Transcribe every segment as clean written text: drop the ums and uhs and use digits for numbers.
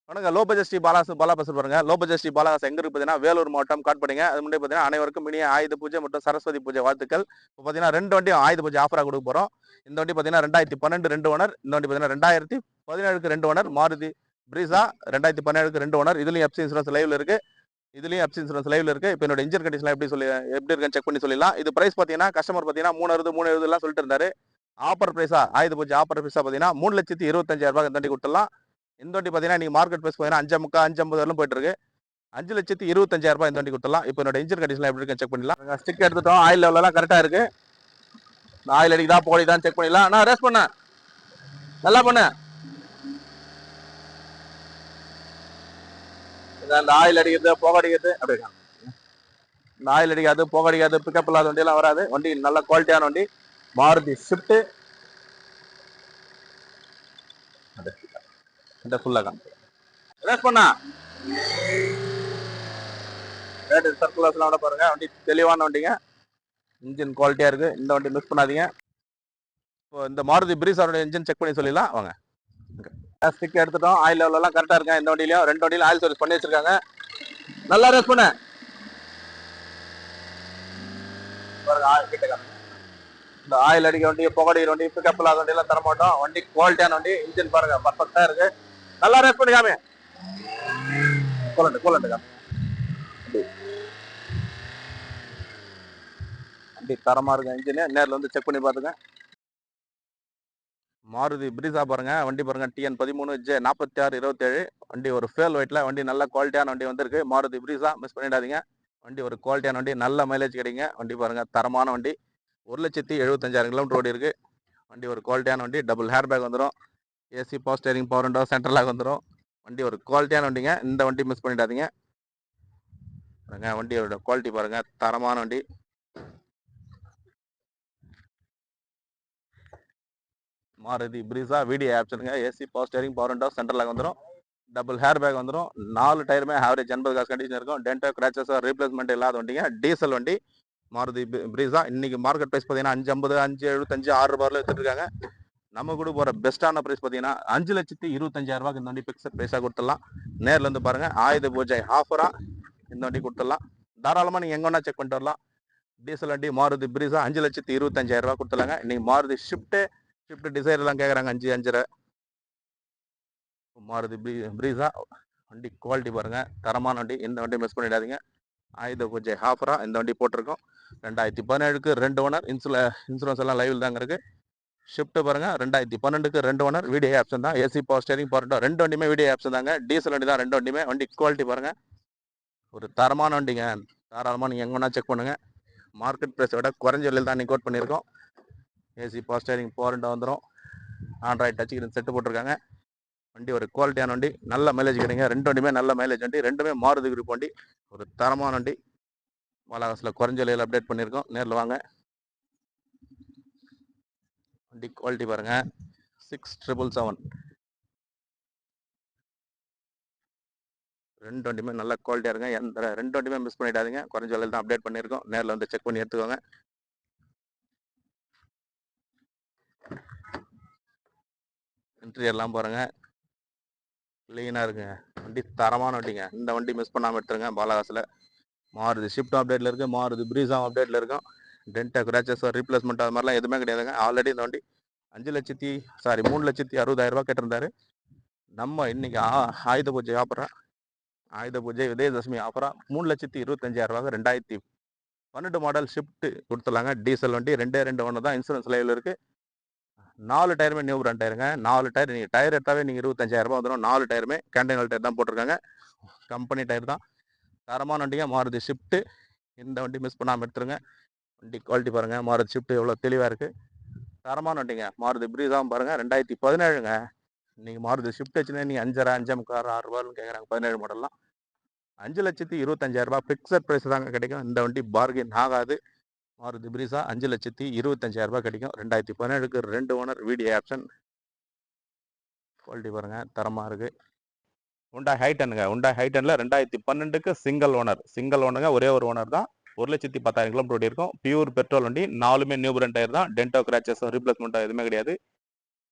வணக்கம். Low budget Sri Bala பேச பாருங்க. லோ பட்ஜெட் ஸ்ரீ பாலா எங்க இருக்கு பார்த்தீங்கன்னா, வேலூர் மாவட்டம் காட்பாடிங்க. அது முன்னாடி பார்த்தீங்கன்னா, அனைவருக்கும் இனிய ஆயுத பூஜை மற்றும் சரஸ்வதி பூஜை வாழ்த்துக்கள். இப்போ பார்த்தீங்கன்னா 2 வண்டியும் ஆயுத பூஜை ஆஃபரா கொடுக்க போறோம். இந்த வண்டி பார்த்தீங்கன்னா 2012 2 ஓனர். இந்த வண்டி பார்த்தீங்கன்னா 2017க்கு 2 ஓனர். மாருதி பிரீசா 2017க்கு 2 ஓனர். இதுலயும் எஃப்சி இன்சூரன்ஸ் லைவ்ல இருக்கு. இதுலயும் எஃப்சி இன்சூரன்ஸ் லைவ்ல இருக்கு. இப்போ என்னோட இன்ஜின் கண்டிஷன் எப்படி இருக்குன்னு செக் பண்ணி சொல்லிடலாம். இது பிரைஸ் பார்த்தீங்கன்னா கஸ்டமர் பார்த்தீங்கன்னா 360 எல்லாம் சொல்லிட்டு இருந்தாரு. ஆஃபர் பிரைஸா ஆயுத பூஜை ஆஃபர் பிரைஸா பார்த்தீங்கன்னா 3,25,000 இந்த வண்டி கொடுத்துடலாம். இந்த வண்டி பார்த்தீங்கன்னா நீங்க மார்க்கெட் பிரைஸ் பார்த்தீங்கன்னா 5,50 வரலும் போயிட்டு இருக்கு. 5,25,000 இந்த வண்டி கொடுத்துடலாம். இப்போ என்னோட இன்ஜின் கண்டிஷன் எப்படி இருக்குன்னு செக் பண்ணிடலாம். ஸ்டிக் எடுத்துட்டோம். ஆயில் லெவல் எல்லாம் கரெக்டா இருக்கு. ஆயில் அடிக்குதா போலிதான் செக் பண்ணிடலாம். நான் ரேஸ் பண்ண நல்லா பண்ண அந்த ஆயில் அடிக்கிறது புகை அடிக்கிறது அப்படியே இந்த ஆயில் அடிக்காது புகை அடிக்காது பிக்கப் இல்லாத வண்டி எல்லாம் வராது. வண்டி நல்ல குவாலிட்டியான வண்டி. மாருதி ஷிஃப்ட் இந்த ஃபுல்லா காமிக்கிறேன். ரேஸ் பண்ணா ரேட்டு சர்க்குலர்ஸ்லாம் விட பாருங்க. வண்டி தெளிவான வண்டிங்க. இன்ஜின் குவாலிட்டியா இருக்கு. இந்த வண்டி மிஸ் பண்ணாதீங்க. இப்போ இந்த மாருதி பிரீஸாரோட இன்ஜின் செக் பண்ணி சொல்லிடலாம் வாங்க. ஸ்டிக் எடுத்துட்டோம். ஆயில் லெவல் எல்லாம் கரெக்டா இருக்கேன். இந்த வண்டியிலயும் 2 வண்டியிலும் ஆயில் சர்வீஸ் பண்ணி வச்சிருக்காங்க. நல்லா ரேஸ் பண்ண இந்த ஆயில் அடிக்க வண்டி புகை அடிக்கிற வண்டி பிக்கப் இல்லாத வண்டி எல்லாம் தர மாட்டோம். வண்டி குவாலிட்டியான வண்டி. இன்ஜின் பாருங்க பர்ஃபெக்டா இருக்கு. நல்லா ரேஸ் பண்ணி காமி கூலண்ட் காமி வண்டி தரமா இருக்கு. இன்ஜின் நேரில் வந்து செக் பண்ணி பாத்துங்க. மாருதி பிரீசா பாருங்க. வண்டி பாருங்க TN13J4627 வண்டி ஒரு ஃபேல் வெயிட்ல வண்டி நல்ல குவாலிட்டியான வண்டி வந்திருக்கு. மாருதி பிரீசா மிஸ் பண்ணிடாதீங்க. வண்டி ஒரு குவாலிட்டியான வண்டி. நல்ல மைலேஜ் கிடைக்குங்க. வண்டி பாருங்க தரமான வண்டி. 1,75,000 கிலோமீட்டர் ஓடி இருக்கு. வண்டி ஒரு குவாலிட்டியான வண்டி. டபுள் ஹேர் பேக் வந்துடும். AC power steering power window central lock வந்துடும். வண்டி ஒரு குவாலிட்டியான வண்டிங்க. இந்த வண்டி மிஸ் பண்ணிடாதீங்க. வண்டியோட குவாலிட்டி பாருங்க தரமான வண்டி. மாருதி பிரீசா வீடியோ ஆப்ஷனுங்க. AC power steering power window central lock வந்துடும். டபுள் ஹேர் பேக் வந்துடும். 4 டயருமே ஆவரேஜ் 80 காசு கண்டிஷன் இருக்கும். டென்டோ கிராச்சஸ் ரீப்ளேஸ்மெண்ட் இல்லாத வண்டிங்க. டீசல் வண்டி மாருதி பிரீசா. இன்னைக்கு மார்க்கெட் பிரைஸ் பார்த்தீங்கன்னா 5,50 5,75 6 எடுத்துட்டு இருக்காங்க. நம்ம கூட போற பெஸ்டான பிரைஸ் பார்த்தீங்கன்னா 5,25,000 இந்த வண்டி பிக்சட் பிரைஸா கொடுத்துடலாம். நேரில் இருந்து பாருங்க. ஆயுத பூஜை ஆஃபரா இந்த வண்டி கொடுத்துடலாம். தாராளமா நீங்க எங்க வேணா செக் பண்ணிட்டு வரலாம். டீசல் வண்டி மாருதி பிரீசா 5,25,000 கொடுத்துலாங்க. இன்னைக்கு மாருதி ஷிஃப்ட் டிசைர் எல்லாம் கேட்குறாங்க 5 5.5. மாருதி பிரீசா வண்டி குவாலிட்டி பாருங்க தரமான வண்டி. இந்த வண்டி மிஸ் பண்ணிடாதீங்க. ஆயுத பூஜை ஆஃபரா இந்த வண்டி போட்டிருக்கோம். 2017க்கு 2 ஓனர். இன்சூரன்ஸ் எல்லாம் லைவ்ல தாங்க இருக்கு. ஷிஃப்ட் பாருங்க 2012க்கு 2 ஓனர். வீடியோ ஆப்ஷன் தான். AC power steering power window 2 வண்டியுமே வீடியோ ஆப்ஷன் தாங்க. டீசல் வண்டி தான் 2 வண்டியுமே. வண்டி குவாலிட்டி பாருங்க ஒரு தரமான வண்டிங்க. தாராளமா நீங்க எங்க வேணா செக் பண்ணுங்க. மார்க்கெட் பிரைஸை விட குறைஞ்ச விலையில் தான் கோட் பண்ணியிருக்கோம். AC power steering power window வந்துடும். ஆண்ட்ராய்டு டச் ஸ்கிரீன் செட்டு போட்டிருக்காங்க. வண்டி ஒரு குவாலிட்டியான வண்டி. நல்ல மைலேஜ் கிடைங்க. 2 வண்டியுமே நல்ல மைலேஜ் வண்டி. ரெண்டுமே மாருதி குரூப் வண்டி. ஒரு தரமான வண்டி. பாலாகாசில் குறைஞ்ச விலையில் அப்டேட் பண்ணியிருக்கோம். நேரில் வாங்க. வண்டி குவாலிட்டி பாருங்க 6777. 2 வண்டியுமே நல்ல குவாலிட்டியா இருங்க. எந்த 2 வண்டியுமே மிஸ் பண்ணிடாதீங்க. குறைஞ்ச விலையில் தான் அப்டேட் பண்ணியிருக்கோம். நேரில் வந்து செக் பண்ணி எடுத்துக்கோங்க. இன்டீரியர்லாம் பாருங்க கிளீனா இருக்குங்க. வண்டி தரமான வண்டிங்க. இந்த வண்டி மிஸ் பண்ணாம எடுத்துருங்க. பாலாகாசில் மாருதி ஷிஃப்ட் அப்டேட்ல இருக்கு. மாருதி பிரீசா அப்டேட்ல இருக்கும். டென்டா கிராச்சஸ் ரீப்ளேஸ்மெண்ட் அது மாதிரிலாம் எதுவுமே கிடையாதுங்க. ஆல்ரெடி இந்த வண்டி 3,60,000 கேட்டிருந்தாரு. நம்ம இன்னைக்கு ஆயுத பூஜை ஆஃபரா ஆயுத பூஜை விஜயதசமி ஆஃபரா 3,25,000 2012 மாடல் ஷிஃப்ட் கொடுத்துலாங்க. டீசல் வண்டி 2 ஒன்று தான். இன்சூரன்ஸ் லைவ்ல இருக்கு. 4 டயருமே நியூ பிராண்ட் டயருங்க. 4 டயர் நீங்க டயர் எடுத்தாவே நீங்க 25,000 வந்துடும். 4 டயருமே கேண்டல் டயர் தான் போட்டிருக்காங்க. கம்பெனி டயர் தான். தரமான வண்டிங்க. மாருதி ஷிஃப்ட் இந்த வண்டி மிஸ் பண்ணாமல் எடுத்துருங்க. வண்டி குவாலிட்டி பாருங்க. மாருதி ஷிஃப்ட் எவ்வளோ தெளிவாக இருக்கு. தரமான வண்டிங்க. மாருதி பிரீஸாவும் பாருங்க 2017ங்க. இன்னைக்கு மாருதி ஷிஃப்ட் வச்சுன்னா நீ 5,500 5,45 6 கேட்குறாங்க. 17 மாடல்லாம் 5,25,000 பிக்சட் பிரைஸ் தாங்க கிடைக்கும். இந்த வண்டி பார்கெயின் ஆகாது. மாருதி பிரீஸா 5,25,000 கிடைக்கும். 2017க்கு 2 ஓனர். Video option. குவாலிட்டி பாருங்க தரமா இருக்கு. ஹுண்டாய் ஹைட்டனுங்க. ஹுண்டாய் ஹைட்டன்ல 2012க்கு சிங்கிள் ஓனருங்க. ஒரே ஒரு ஓனர் தான். 1,10,000 கிலோமீட்டர் ஓடி இருக்கும். பியூர் பெட்ரோல் வண்டி. 4மே நியூ பிராண்ட் டயர் தான். டென்டோ கிராச்சஸ் ரீப்ளேஸ்மெண்ட் எதுவுமே கிடையாது.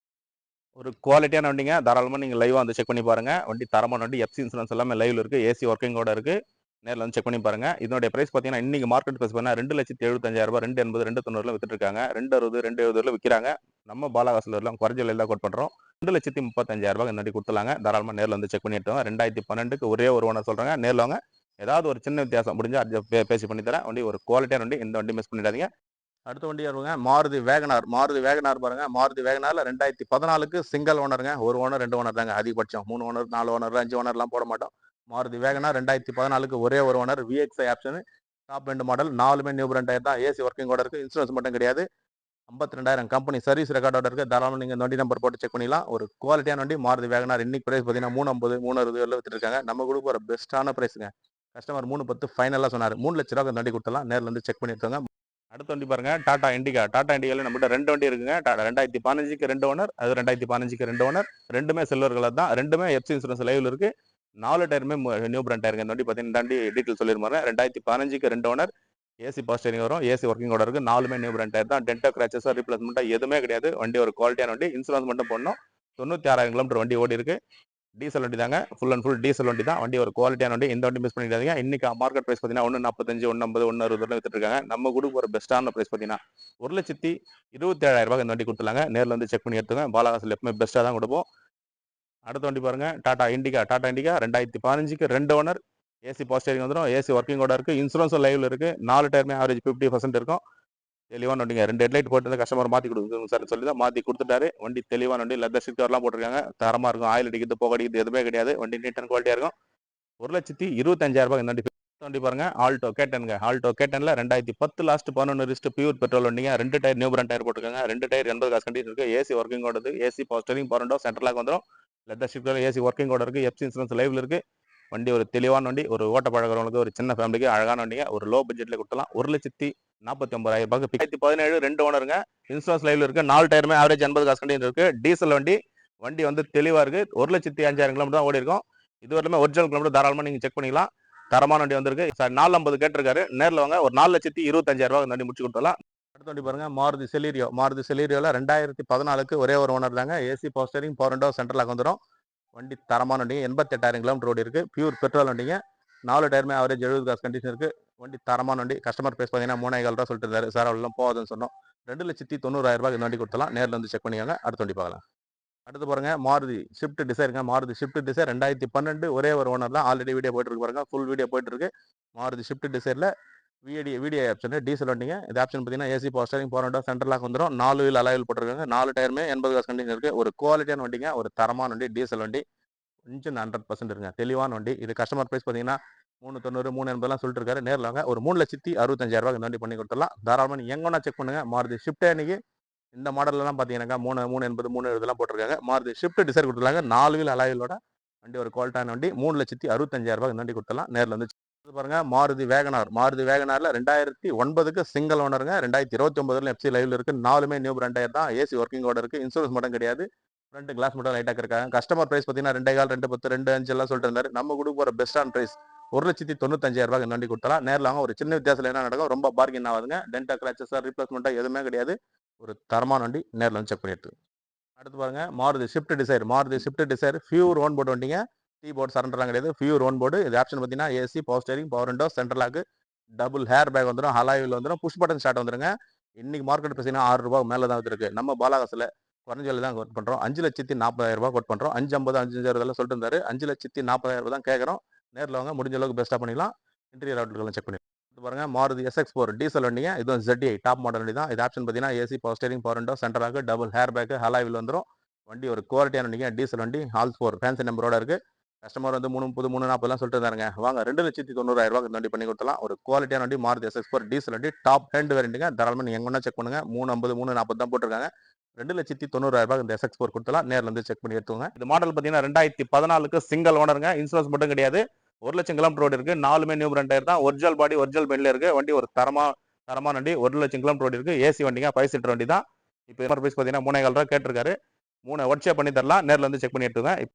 ஒரு குவாலிட்டியான வண்டிங்க. தாராளமா நீங்க லைவா வந்து செக் பண்ணி பாருங்க. வண்டி தரமான வண்டி. எஃப்சி இன்சூரன்ஸ் எல்லாமே லைவ்ல இருக்கு. ஏசி ஒர்க்கிங்கோட இருக்கு. நேர்ல வந்து செக் பண்ணி பாருங்க. இதனுடைய பிரைஸ் பார்த்தீங்கன்னா, இன்னைக்கு மார்க்கெட் பிரைஸ் பார்த்தீங்கன்னா ரூ. 2,75,000 280, 290ல வித்துட்டு இருக்காங்க. 260, 270ல விக்கிறாங்க. நம்ம பாலாகாசுல எல்லாம் குறைஞ்ச விலையில தான் கோட் பண்றோம். ரூ. 2,35,000 இந்த வண்டி குடுத்துலாங்க. தாராளமா நேர்ல வந்து செக் பண்ணி எடுத்துங்க. 2012க்கு ஒரே ஒரு ஓனர் சொல்றாங்க. நேர்ல வாங்க. ஏதாவது ஒரு சின்ன வித்தியாசம் முடிஞ்சா பேசி பண்ணி தரேன். வண்டி ஒரு குவாலிட்டியான வண்டி. இந்த வண்டி மிஸ் பண்ணிடாதீங்க. அடுத்த வண்டி வருங்க மாருதி வேகனார். மாருதி வேகனார் பாருங்க. மாருதி வேகனார்ல 2014க்கு சிங்கிள் ஓனருங்க. ஒரு ஓனர் 2 ஓனர் தாங்க அதிகபட்சம். 3 ஓனர் 4 ஓனர் 5 ஓனர்லாம் போட மாட்டோம். மாருதி வேகனார் 2014க்கு ஒரே ஒரு owner. VXI option top end model. 4மே நியூ பிராண்ட் டயர் தான். ஏசி ஒர்க்கிங்கோட இருக்கு. இன்சூரன்ஸ் மட்டும் கிடையாது. 52,000 கம்பெனி சர்வீஸ் ரெக்கார்டோட இருக்கு. தாராளமாக நீங்க இந்த வண்டி நம்பர் போட்டு செக் பண்ணிடலாம். ஒரு குவாலிட்டியான வண்டி மாருதி வேகனார். இன்னைக்கு பிரைஸ் பார்த்தீங்கன்னா 350 360 வித்துட்டு இருக்காங்க. நம்ம கொடுக்க ஒரு பெஸ்ட்டான பிரைஸுங்க. கஸ்டமர் 310 ஃபைனலாக சொன்னார். 3 லட்ச ரூபாய்க்கு இந்த வண்டி கொடுத்துலாம். நேரில் வந்து செக் பண்ணி எடுத்துங்க. அடுத்த வண்டி பாருங்க டாடா இண்டிகா. டாடா இண்டிகால நம்மகிட்ட 2 வண்டி இருக்குங்க. 2015க்கு 2 ஓனர், அது 2015க்கு 2 ஓனர். ரெண்டுமே சில்வர் கலர் தான். ரெண்டுமே எஃப்சி இன்சூரன்ஸ் லைவ்ல இருக்கு. 4 டயருமே நியூ பிராண்ட் டயருங்க. இந்த வண்டி பார்த்தீங்கன்னா இந்த வண்டி டீட்டெயில் சொல்லிருப்பாங்க. 2015க்கு 2 ஓனர். ஏசி பவர் ஸ்டீரிங் வரும். ஏசி ஒர்க்கிங்கோட இருக்கு. 4மே நியூ பிராண்ட் டயர் தான். டென்டோ கிராச்சஸ் ரீப்ளேஸ்மெண்ட் எதுவுமே கிடையாது. வண்டி ஒரு குவாலிட்டியான வண்டி. இன்சூரன்ஸ் மட்டும் போடணும். 96,000 கிலோமீட்டர் வண்டி ஓடி இருக்கு. டீசல் வண்டி தாங்க. ஃபுல் அண்ட் ஃபுல் டீசல் வண்டி தான். வண்டி ஒரு குவாலிட்டியான வண்டி. இந்த வண்டி மிஸ் பண்ணிடாதீங்க. இன்னைக்கு மார்க்கெட் பிரைஸ் பார்த்தீங்கன்னா 145, 150, 160 வித்துட்டு இருக்காங்க. நம்ம கொடுக்க ஒரு பெஸ்ட்டான பிரைஸ் பார்த்தீங்கன்னா 1,27,000 இந்த வண்டி கொடுத்துலாங்க. நேரில் வந்து செக் பண்ணி எடுத்துங்க. பாலாகாசில் எப்பவுமே பெஸ்ட்டாக தான் கொடுப்போம். அடுத்த வண்டி பாருங்க டாடா இண்டிகா. டாடா இண்டிகா 2015க்கு 2 ஓனர். ஏசி பவர் ஸ்டீரிங் வந்துடும். ஏசி ஒர்க்கிங்கோட இருக்கு. இன்சூரன்ஸும் லைவ்ல இருக்கு. 4 டயருமே ஆவரேஜ் 50% இருக்கும். தெளிவான வண்டிங்க. 2 ஹெட்லைட் போட்டு கஸ்டமர் மாத்தி கொடுங்க சார் சொல்லி தான் மாத்தி கொடுத்துட்டாரு. வண்டி தெளிவான வண்டி. லெதர் ஸ்டிக்கர்லாம் போட்டிருக்காங்க. தரமா இருக்கும். ஆயில் அடிக்கிறது போக அடிக்கிறது எதுவுமே கிடையாது. வண்டி நீட் அண்ட் குவாலிட்டியா இருக்கும். 1,25,000 இந்த வண்டி பாருங்க. ஆல்டோ கேட்டனுங்க. ஆல்டோ கேட்டன்ல 2010 லாஸ்ட் 11 ரிஸ்ட் பியூர் பெட்ரோல் வண்டிங்க. 2 டயர் நியூ பிராண்ட் டயர் போட்டுருக்காங்க. 2 டயர் 80 காசு கண்டிஷன் இருக்கு. ஏசி ஒர்க்கிங் ஓடுது. AC power steering power window central lock வந்துடும். லெதர் ஸ்டிக்கர் ஏசி ஒர்க்கிங் ஓட இருக்கு. எஃப்சி இன்சூரன்ஸ் லைவ்ல இருக்கு. வண்டி ஒரு தெளிவான வண்டி. ஒரு ஓட்ட பழகிறவங்களுக்கு ஒரு சின்ன ஃபேமிலிக்கு அழகான வண்டிங்க. ஒரு லோ பட்ஜெட்ல கொடுத்தலாம். 1,49,000 2017 2 ஓனருங்க. இன்சூரன்ஸ் லைவ்ல இருக்கு. 4 டயருமே ஆவரேஜ் 80 காசு கண்டிஷன் இருக்கு. டீசல் வண்டி. வண்டி வந்து தெளிவா இருக்கு. 1,05,000 கிலோமீட்டர் தான் ஓடி இருக்கும். இது வரலுமே ஒரிஜினல் கிலோமீட்டர் தாராளமா நீங்க செக் பண்ணிக்கலாம். தரமான வண்டி வந்திருக்கு. சார் 450 கேட்டிருக்காரு. நேரில் வாங்க. ஒரு 4,25,000 இந்த வண்டி முடிச்சு கொடுத்துடலாம். அடுத்த வண்டி பாருங்க மாருதி செலீரியோ. மாருதி செலீரியோல 2014க்கு ஒரே ஒரு ஓனர் தாங்க. AC power steering power window central lock வந்துடும். வண்டி தரமான வண்டி. 88,000 கிலோமீட்டர் ஓடி இருக்கு. பியூர் பெட்ரோல் வண்டிங்க. 4 டயருமே ஆவரேஜ் 70 காசு கண்டிஷன் இருக்கு. வண்டி தரமான வண்டி. கஸ்டமர் பிரைஸ் பார்த்தீங்கன்னா 3,400 ரூபா சொல்லிட்டு இருந்தாரு. சார் அவ்வளோ போகாதுன்னு சொன்னோம். 2,90,000 இந்த வண்டி கொடுத்தலாம். நேரில் வந்து செக் பண்ணிக்கோங்க. அடுத்த வண்டி பார்க்கலாம். அடுத்து பாருங்க மாருதி ஷிஃப்ட் டிசைருங்க. மாருதி ஷிஃப்ட் டிசைர் 2012 ஒரே ஒரு ஓனர் தான். ஆல்ரெடி வீடியோ போயிட்டு இருக்கு பாருங்க. ஃபுல் வீடியோ போயிட்டு இருக்கு. மாருதி ஷிஃப்ட் டிசைர்ல விடிஐ ஆப்ஷன் டீசல் வண்டிங்க. இந்த ஆப்ஷன் பார்த்தீங்கன்னா AC power steering power window central lock வந்துடும். 4 வீல் அலாயில் போட்டிருக்காங்க. 4 டயருமே 80 காசு கண்டிஷன் இருக்கு. ஒரு குவாலிட்டியான வண்டிங்க. ஒரு தரமான வண்டி. டீசல் வண்டி. இன்ஜின் 100% இருங்க. தெளிவான வண்டி. இது கஸ்டமர் பிரைஸ் பார்த்தீங்கன்னா 390, 380 சொல்லிட்டு இருக்காரு. நேரில் வாங்க. ஒரு 3,65,000 இந்த வண்டி பண்ணி கொடுத்துடலாம். தாராளமாக நீங்க எங்கன்னா செக் பண்ணுங்க. மாருதி ஷிஃப்ட் இன்னைக்கு இந்த மாடல்லாம் பார்த்தீங்கன்னா 380, 370 போட்டிருக்காங்க. மாருதி ஷிஃப்ட் டிசைர் கொடுத்துருக்காங்க. 4 வீல் அலாயிலோட வண்டி ஒரு குவாலிட்டியான வண்டி. 3,65,000 இந்த வண்டி கொடுத்துடலாம். நேரில் வந்து பாருங்க மாருதி வேகனார். மாருதி வேகனார்ல 2009க்கு சிங்கிள் ஓனருங்க. 2029ல எஃப்சி லைவ்ல இருக்கு. 4மே நியூ பிராண்ட் டயர் தான். ஏசி ஒர்க்கிங்கோட இருக்கு. இன்சூரன்ஸ் மட்டும் கிடையாது. ஃப்ரண்ட் கிளாஸ் மட்டும் லைட்டா இருக்காங்க. கஸ்டமர் பிரைஸ் பார்த்தீங்கன்னா 2,400, 210, 2,5 எல்லாம் சொல்லிட்டு இருந்தாரு. நம்ம கொடுக்க போற பெஸ்டான பிரைஸ் 1,95,000 இந்த வண்டி கொடுத்தலாம். நேரில் வாங்க. ஒரு சின்ன வித்தியாசத்தில் என்ன நடக்கும், ரொம்ப பார்க்கிங் ஆகாதுங்க. டென்டா கிராச்சஸ் ரீப்ளேஸ்மெண்ட்டா எதுவுமே கிடையாது. ஒரு தரமான வண்டி. நேரில் வந்து செக் பண்ணி எடுத்து. அடுத்து பாருங்க Maruti shift Dzire. Maruti shift Dzire pure own board வண்டிங்க. டீ போர்டு சரண்டர்லாம் கிடையாது. Pure own board. இது ஆப்ஷன் பார்த்தீங்கன்னா AC power steering power window central lock double air bag வந்துடும். அலாயில் வந்துடும். புஷ் பட்டன் ஸ்டார்ட் வந்துருங்க. இன்னைக்கு மார்க்கெட் பார்த்தீங்கன்னா 6 ரூபாய் மேலே தான் வந்துருக்கு. நம்ம பாலாகாசில் குறைஞ்ச விலை தான் கோட் பண்ணுறோம். 5,40,000 கோட் பண்ணுறோம். 5,50, 5,60 சொல்லிட்டு இருந்தாரு. 5,40,000 தான் கேட்குறோம். நேரில் வாங்க. முடிஞ்ச அளவுக்கு பெஸ்ட்டாக பண்ணிக்கலாம். இன்டீரியர் அவுட்லுக்கெல்லாம் செக் பண்ணி பாருங்க மாருதி SX4 டீசல் வண்டிங்க. இதுவும் ZDI டாப் மாடல் வண்டி தான். இது ஆப்ஷன் பார்த்தீங்கன்னா AC power steering power window central lock double air bag அலாயில் வந்துடும். வண்டி ஒரு குவாலிட்டியான வண்டிங்க. டீசல் வண்டி. ஆல் 4 ஃபேன்சி நம்பரோட இருக்கு. கஸ்டமர் வந்து 330, 340 சொல்லிட்டு இருந்தாருங்க. வாங்க 2,90,000 இந்த வண்டி பண்ணி கொடுத்தலாம். ஒரு குவாலிட்டியான வண்டி மாருதி SX4 டீசல் வண்டி. டாப் ஹேண்ட் வேரியண்ட்டுங்க. தாராளமாக நீங்க எங்கன்னா செக் பண்ணுங்க. 350, 340 தான் போட்டிருக்காங்க. 2,90,000 இந்த SX4 கொடுத்தலாம். நேரில் வந்து செக் பண்ணி எடுத்துங்க. இந்த மாடல் பார்த்தீங்கன்னா 2014க்கு சிங்கிள் ஓனருங்க. இன்சூரன்ஸ் மட்டும் கிடையாது. 1,00,000 கிலோமீட்டர் ஓடி இருக்கு. 4மே நியூ பிராண்ட் டயர் தான். ஒரிஜினல் பாடி ஒரிஜினல் பெண்ட்ல இருக்கு. வண்டி ஒரு தரமான வண்டி. 1,00,000 கிலோமீட்டர் ஓடி இருக்கு. ஏசி வண்டிங்க. 5 சீட்டர் வண்டி தான். இப்போ பிரைஸ் பார்த்தீங்கன்னா 3,400 கேட்டிருக்காரு. 3 ஒர்க் ஷேப் பண்ணி தரலாம். நேரில் வந்து செக் பண்ணி எடுத்துங்க.